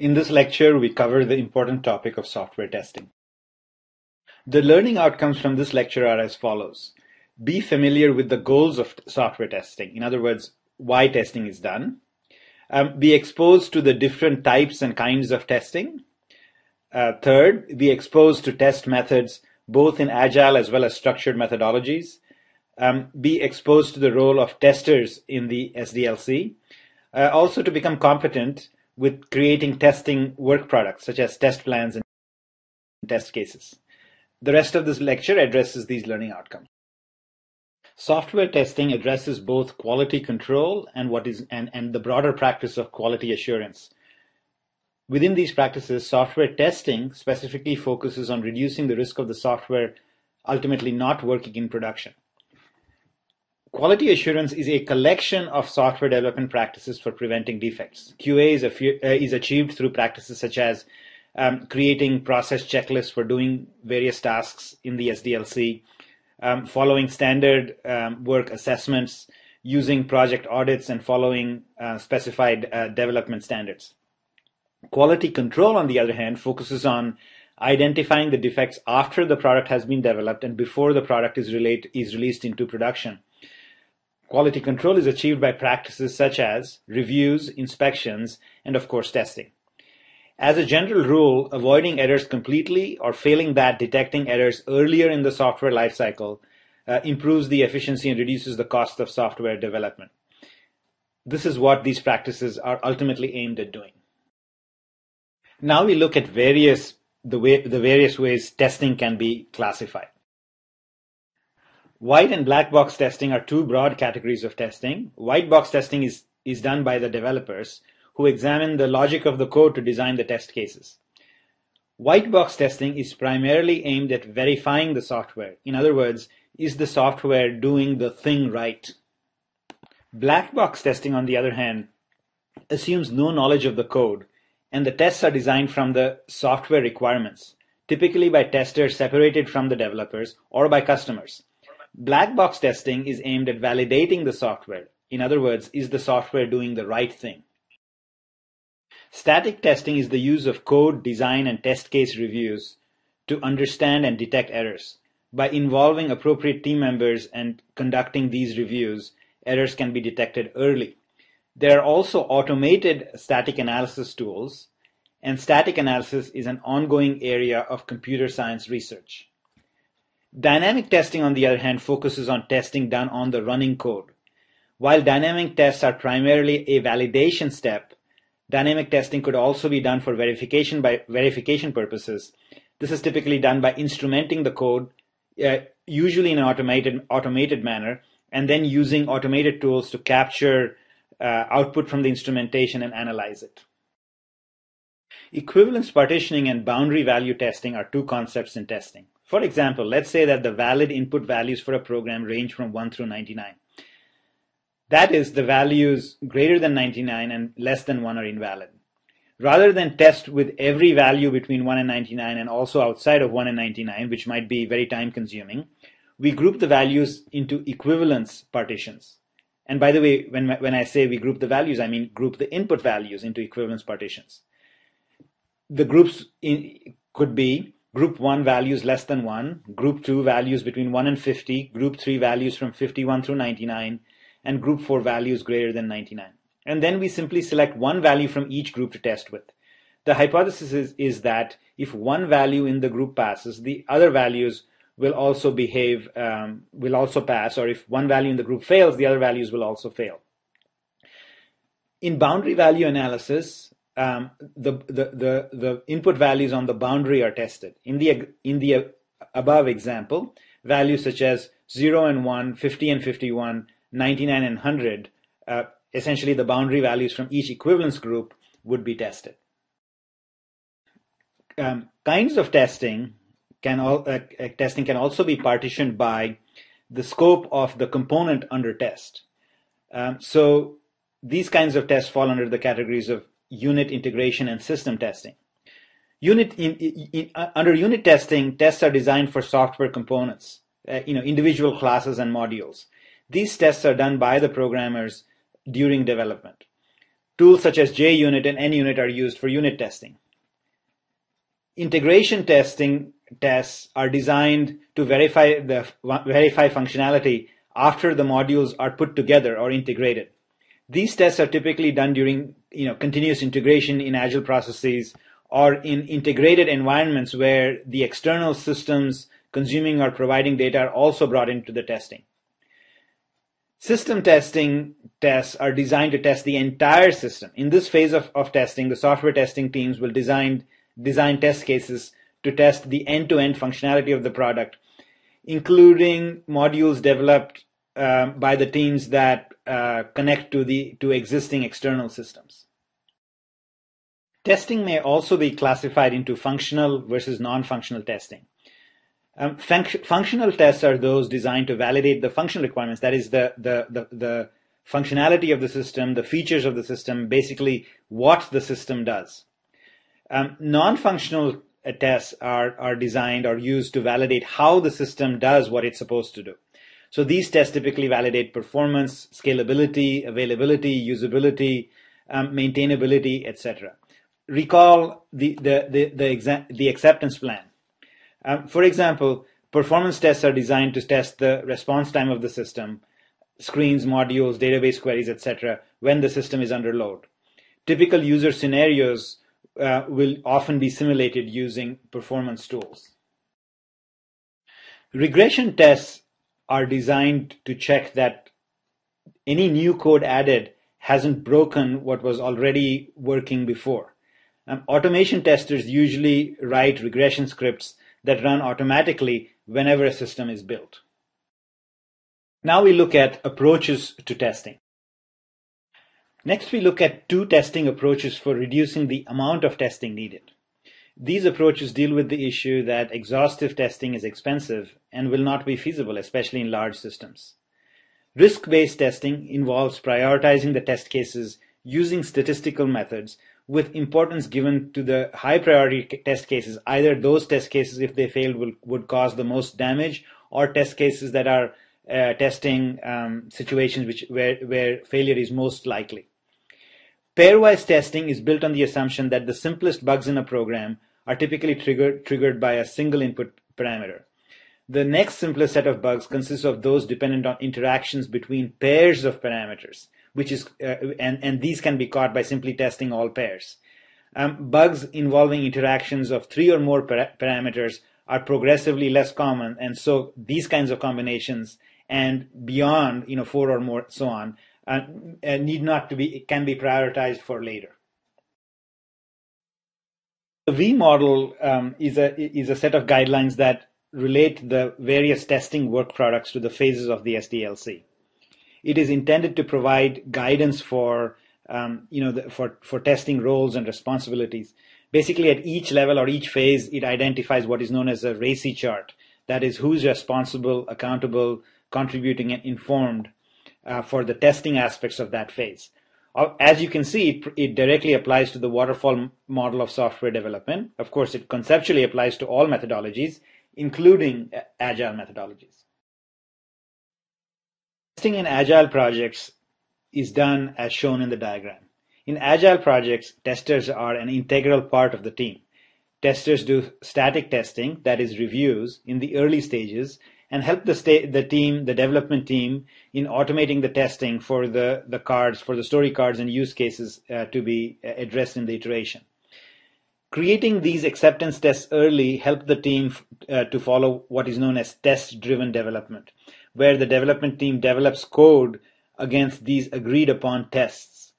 In this lecture, we cover the important topic of software testing. The learning outcomes from this lecture are as follows. Be familiar with the goals of software testing. In other words, why testing is done. Be exposed to the different types and kinds of testing. Third, be exposed to test methods, both in agile as well as structured methodologies. Be exposed to the role of testers in the SDLC. Also to become competent with creating testing work products such as test plans and test cases. The rest of this lecture addresses these learning outcomes. Software testing addresses both quality control and the broader practice of quality assurance. Within these practices, software testing specifically focuses on reducing the risk of the software ultimately not working in production. Quality assurance is a collection of software development practices for preventing defects. QA is achieved through practices such as creating process checklists for doing various tasks in the SDLC, following standard work assessments, using project audits, and following specified development standards. Quality control, on the other hand, focuses on identifying the defects after the product has been developed and before the product is released into production. Quality control is achieved by practices such as reviews, inspections, and of course testing. As a general rule, avoiding errors completely or failing that, detecting errors earlier in the software lifecycle improves the efficiency and reduces the cost of software development. This is what these practices are ultimately aimed at doing. Now we look at the various ways testing can be classified. White and black box testing are two broad categories of testing. White box testing is done by the developers who examine the logic of the code to design the test cases. White box testing is primarily aimed at verifying the software. In other words, is the software doing the thing right? Black box testing, on the other hand, assumes no knowledge of the code, and the tests are designed from the software requirements, typically by testers separated from the developers or by customers. Black box testing is aimed at validating the software. In other words, is the software doing the right thing? Static testing is the use of code, design, and test case reviews to understand and detect errors. By involving appropriate team members and conducting these reviews, errors can be detected early. There are also automated static analysis tools, and static analysis is an ongoing area of computer science research. Dynamic testing, on the other hand, focuses on testing done on the running code. While dynamic tests are primarily a validation step, dynamic testing could also be done for verification purposes. This is typically done by instrumenting the code, usually in an automated manner, and then using automated tools to capture output from the instrumentation and analyze it. Equivalence partitioning and boundary value testing are two concepts in testing. For example, let's say that the valid input values for a program range from 1 through 99. That is, the values greater than 99 and less than 1 are invalid. Rather than test with every value between 1 and 99 and also outside of 1 and 99, which might be very time consuming, we group the values into equivalence partitions. And by the way, when I say we group the values, I mean group the input values into equivalence partitions. The groups could be Group 1 values less than 1, Group 2 values between 1 and 50, Group 3 values from 51 through 99, and Group 4 values greater than 99. And then we simply select one value from each group to test with. The hypothesis is that if one value in the group passes, the other values will also pass, or if one value in the group fails, the other values will also fail. In boundary value analysis, the input values on the boundary are tested. In the above example, values such as 0 and 1, 50 and 51, 99 and 100, essentially the boundary values from each equivalence group would be tested. Kinds of testing can also be partitioned by the scope of the component under test. So these kinds of tests fall under the categories of unit integration and system testing. Under unit testing, tests are designed for software components, individual classes and modules. These tests are done by the programmers during development. Tools such as JUnit and NUnit are used for unit testing. Integration testing tests are designed to verify functionality after the modules are put together or integrated. These tests are typically done during continuous integration in agile processes or in integrated environments where the external systems consuming or providing data are also brought into the testing. System testing tests are designed to test the entire system. In this phase of testing, the software testing teams will design test cases to test the end-to-end functionality of the product, including modules developed by the teams that connect to existing external systems. Testing may also be classified into functional versus non-functional testing. Functional tests are those designed to validate the functional requirements, that is the functionality of the system, the features of the system, basically what the system does. Non-functional tests are designed or used to validate how the system does what it's supposed to do. So these tests typically validate performance, scalability, availability, usability, maintainability, etc. Recall the acceptance plan. For example, performance tests are designed to test the response time of the system, screens, modules, database queries, etc., when the system is under load. Typical user scenarios will often be simulated using performance tools. Regression tests are designed to check that any new code added hasn't broken what was already working before. Automation testers usually write regression scripts that run automatically whenever a system is built. Now we look at approaches to testing. Next, we look at two testing approaches for reducing the amount of testing needed. These approaches deal with the issue that exhaustive testing is expensive and will not be feasible, especially in large systems. Risk-based testing involves prioritizing the test cases using statistical methods with importance given to the high priority test cases, either those test cases, if they failed, would cause the most damage, or test cases that are testing situations where failure is most likely. Pairwise testing is built on the assumption that the simplest bugs in a program are typically triggered by a single input parameter. The next simplest set of bugs consists of those dependent on interactions between pairs of parameters, which is and these can be caught by simply testing all pairs. Bugs involving interactions of 3 or more parameters are progressively less common, and so these kinds of combinations and beyond 4 or more, so on, need not to be, can be prioritized for later. The V model is a set of guidelines that relate the various testing work products to the phases of the SDLC. It is intended to provide guidance for testing roles and responsibilities. Basically, at each level or each phase, it identifies what is known as a RACI chart. That is, who's responsible, accountable, contributing, and informed for the testing aspects of that phase. As you can see, it directly applies to the waterfall model of software development. Of course, it conceptually applies to all methodologies, including agile methodologies. Testing in agile projects is done as shown in the diagram. In agile projects, testers are an integral part of the team. Testers do static testing, that is reviews, in the early stages and help the development team in automating the testing for the cards, for the story cards and use cases to be addressed in the iteration. Creating these acceptance tests early help the team to follow what is known as test-driven development, where the development team develops code against these agreed-upon tests.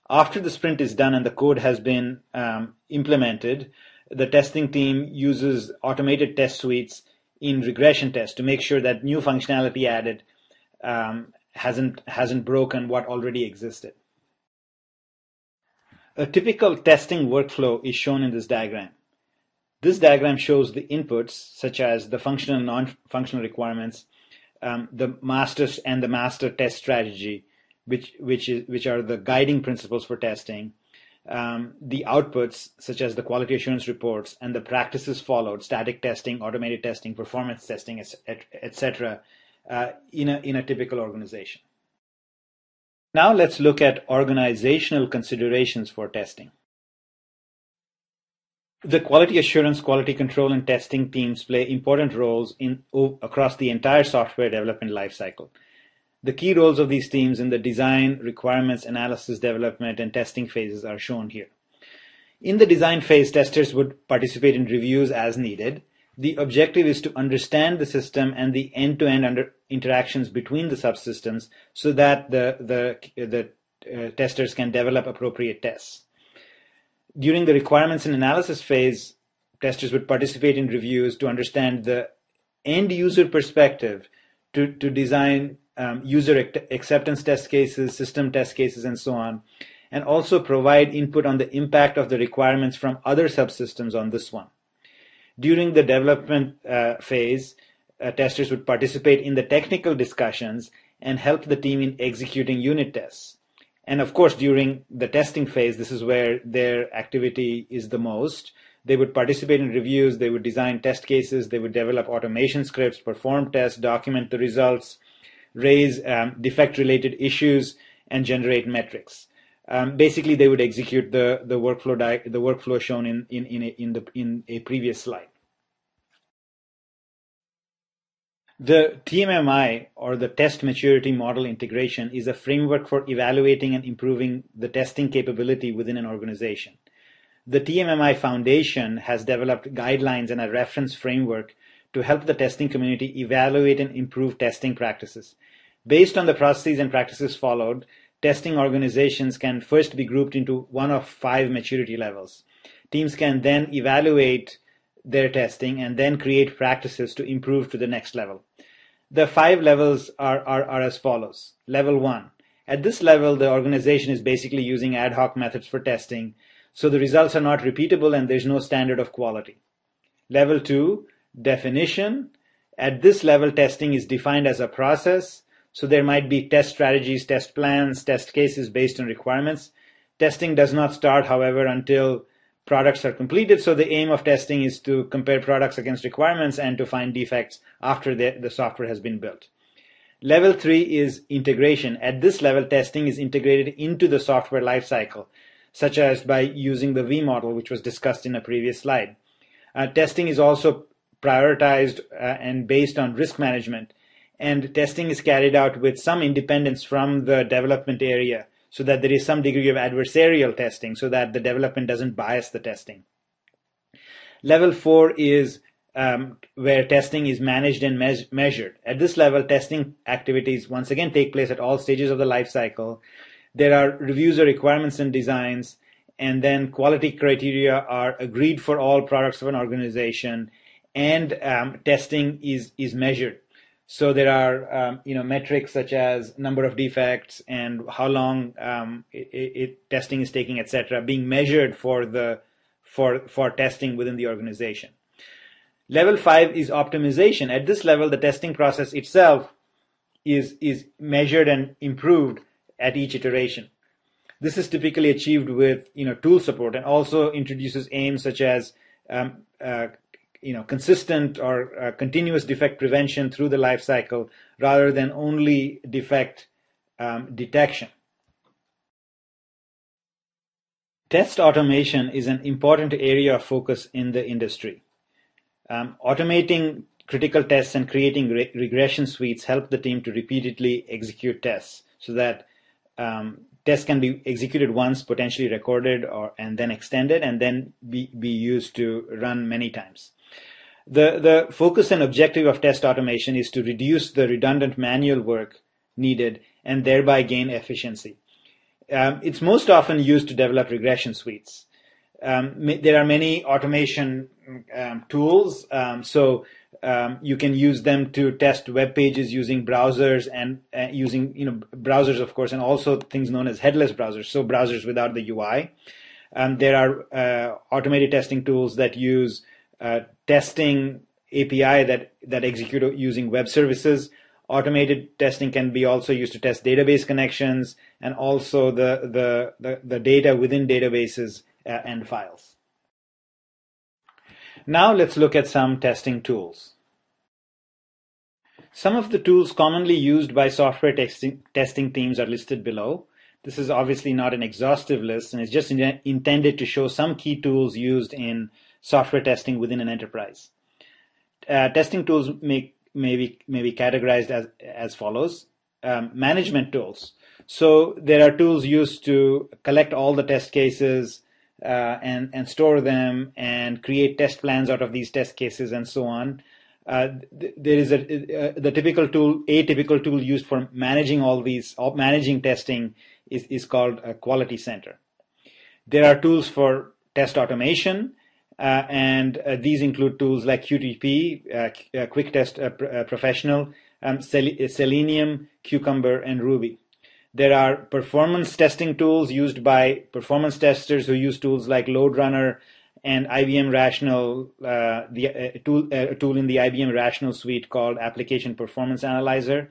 After the sprint is done and the code has been implemented, the testing team uses automated test suites in regression tests to make sure that new functionality added hasn't broken what already existed. A typical testing workflow is shown in this diagram. This diagram shows the inputs, such as the functional and non-functional requirements, the masters and the master test strategy, which are the guiding principles for testing, the outputs, such as the quality assurance reports, and the practices followed, static testing, automated testing, performance testing, etc., in a typical organization. Now let's look at organizational considerations for testing. The quality assurance, quality control, and testing teams play important roles across the entire software development lifecycle. The key roles of these teams in the design, requirements, analysis, development, and testing phases are shown here. In the design phase, testers would participate in reviews as needed. The objective is to understand the system and the end-to-end interactions between the subsystems so that the testers can develop appropriate tests. During the requirements and analysis phase, testers would participate in reviews to understand the end-user perspective to design user acceptance test cases, system test cases, and so on, and also provide input on the impact of the requirements from other subsystems on this one. During the development phase, testers would participate in the technical discussions and help the team in executing unit tests. And of course, during the testing phase, this is where their activity is the most. They would participate in reviews, they would design test cases, they would develop automation scripts, perform tests, document the results, raise defect-related issues, and generate metrics. Basically, they would execute the workflow shown in a previous slide. The TMMI, or the Test Maturity Model Integration, is a framework for evaluating and improving the testing capability within an organization. The TMMI Foundation has developed guidelines and a reference framework to help the testing community evaluate and improve testing practices. Based on the processes and practices followed, testing organizations can first be grouped into one of 5 maturity levels. Teams can then evaluate their testing and then create practices to improve to the next level. The 5 levels are as follows. Level 1. At this level, the organization is basically using ad hoc methods for testing, so the results are not repeatable and there's no standard of quality. Level 2. Definition. At this level, testing is defined as a process, so there might be test strategies, test plans, test cases based on requirements. Testing does not start, however, until products are completed, so the aim of testing is to compare products against requirements and to find defects after the software has been built. Level 3 is integration. At this level, testing is integrated into the software lifecycle, such as by using the V model, which was discussed in a previous slide. Testing is also prioritized and based on risk management, and testing is carried out with some independence from the development area, so that there is some degree of adversarial testing so that the development doesn't bias the testing. Level 4 is where testing is managed and measured. At this level, testing activities once again take place at all stages of the life cycle. There are reviews of requirements and designs, and then quality criteria are agreed for all products of an organization, and testing is measured. So there are metrics such as number of defects and how long testing is taking, etc., being measured for testing within the organization. Level 5 is optimization. At this level, the testing process itself is measured and improved at each iteration. This is typically achieved with tool support, and also introduces aims such as consistent or continuous defect prevention through the life cycle rather than only defect detection. Test automation is an important area of focus in the industry. Automating critical tests and creating regression suites help the team to repeatedly execute tests so that tests can be executed once, potentially recorded, and then extended, and then be used to run many times. The focus and objective of test automation is to reduce the redundant manual work needed and thereby gain efficiency. It's most often used to develop regression suites. There are many automation tools, so you can use them to test web pages using browsers and using browsers, of course, and also things known as headless browsers, so browsers without the UI. There are automated testing tools that use testing API that execute using web services. Automated testing can be also used to test database connections and also the data within databases and files. Now let's look at some testing tools. Some of the tools commonly used by software testing teams are listed below. This is obviously not an exhaustive list, and it's just intended to show some key tools used in software testing within an enterprise. Testing tools may be categorized as follows. Management tools. So there are tools used to collect all the test cases and store them and create test plans out of these test cases and so on. There is the typical tool, a typical tool used for managing all these, managing testing is called a quality center. There are tools for test automation, and these include tools like QTP, Quick Test Professional, Selenium, Cucumber, and Ruby. There are performance testing tools used by performance testers who use tools like LoadRunner and IBM Rational, a tool in the IBM Rational suite called Application Performance Analyzer.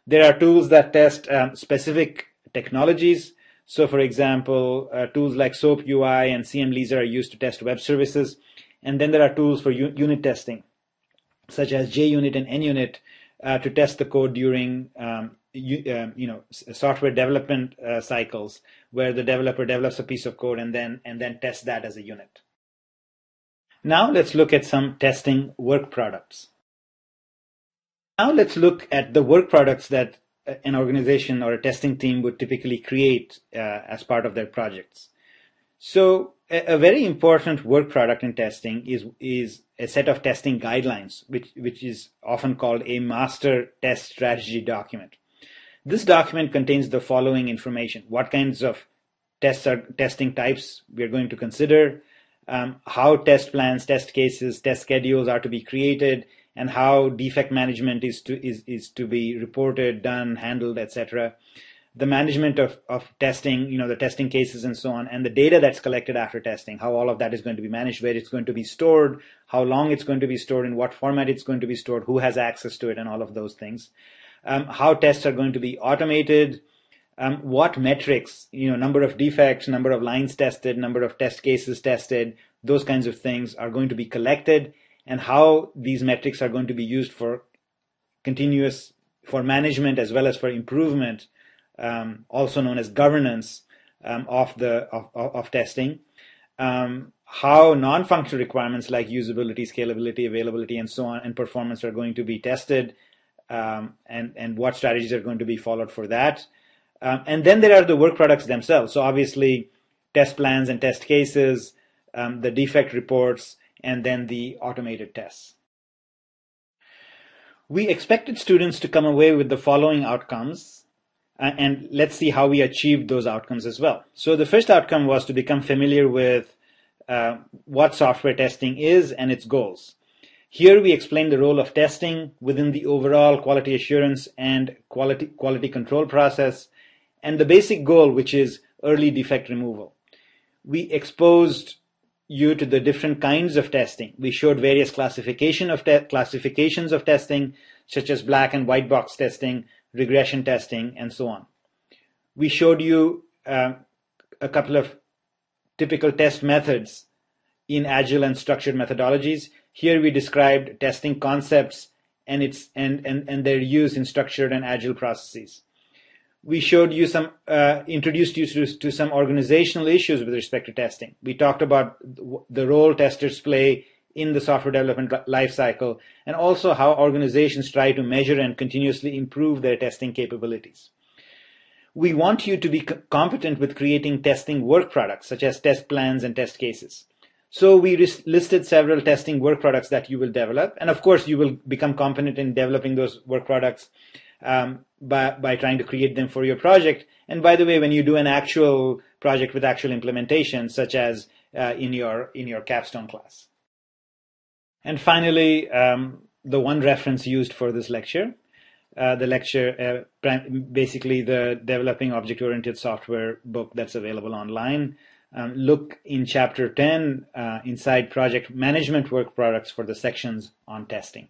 There are tools that test specific technologies. So, for example, tools like SOAP UI and CMLeaser are used to test web services. And then there are tools for unit testing, such as JUnit and NUnit, to test the code during software development cycles, where the developer develops a piece of code and then tests that as a unit. Now let's look at some testing work products. Now let's look at the work products that an organization or a testing team would typically create as part of their projects. So a very important work product in testing is a set of testing guidelines, which is often called a master test strategy document. This document contains the following information: what kinds of testing types we are going to consider, how test plans, test cases, test schedules are to be created, and how defect management is to be reported, done, handled, etc. The management of testing, the testing cases and so on, and the data that's collected after testing, how all of that is going to be managed, where it's going to be stored, how long it's going to be stored, in what format it's going to be stored, who has access to it, and all of those things. How tests are going to be automated, what metrics, number of defects, number of lines tested, number of test cases tested, those kinds of things are going to be collected, and how these metrics are going to be used for management as well as for improvement, also known as governance of testing. How non-functional requirements like usability, scalability, availability, and so on, and performance are going to be tested, and what strategies are going to be followed for that. And then there are the work products themselves. So obviously, test plans and test cases, the defect reports, and then the automated tests. We expected students to come away with the following outcomes, and let's see how we achieved those outcomes as well. So the first outcome was to become familiar with what software testing is and its goals. Here we explain the role of testing within the overall quality assurance and quality control process, and the basic goal, which is early defect removal. We exposed you to the different kinds of testing. We showed various classifications of testing, such as black and white box testing, regression testing, and so on. We showed you a couple of typical test methods in agile and structured methodologies. Here we described testing concepts and their use in structured and agile processes. We showed you introduced you to some organizational issues with respect to testing. We talked about the role testers play in the software development lifecycle, and also how organizations try to measure and continuously improve their testing capabilities. We want you to be competent with creating testing work products, such as test plans and test cases. So we listed several testing work products that you will develop, and of course you will become competent in developing those work products by trying to create them for your project. And by the way, when you do an actual project with actual implementation, such as in your capstone class. And finally, the one reference used for this lecture, basically the Developing Object-Oriented Software book that's available online. Look in Chapter 10 inside Project Management Work Products for the sections on testing.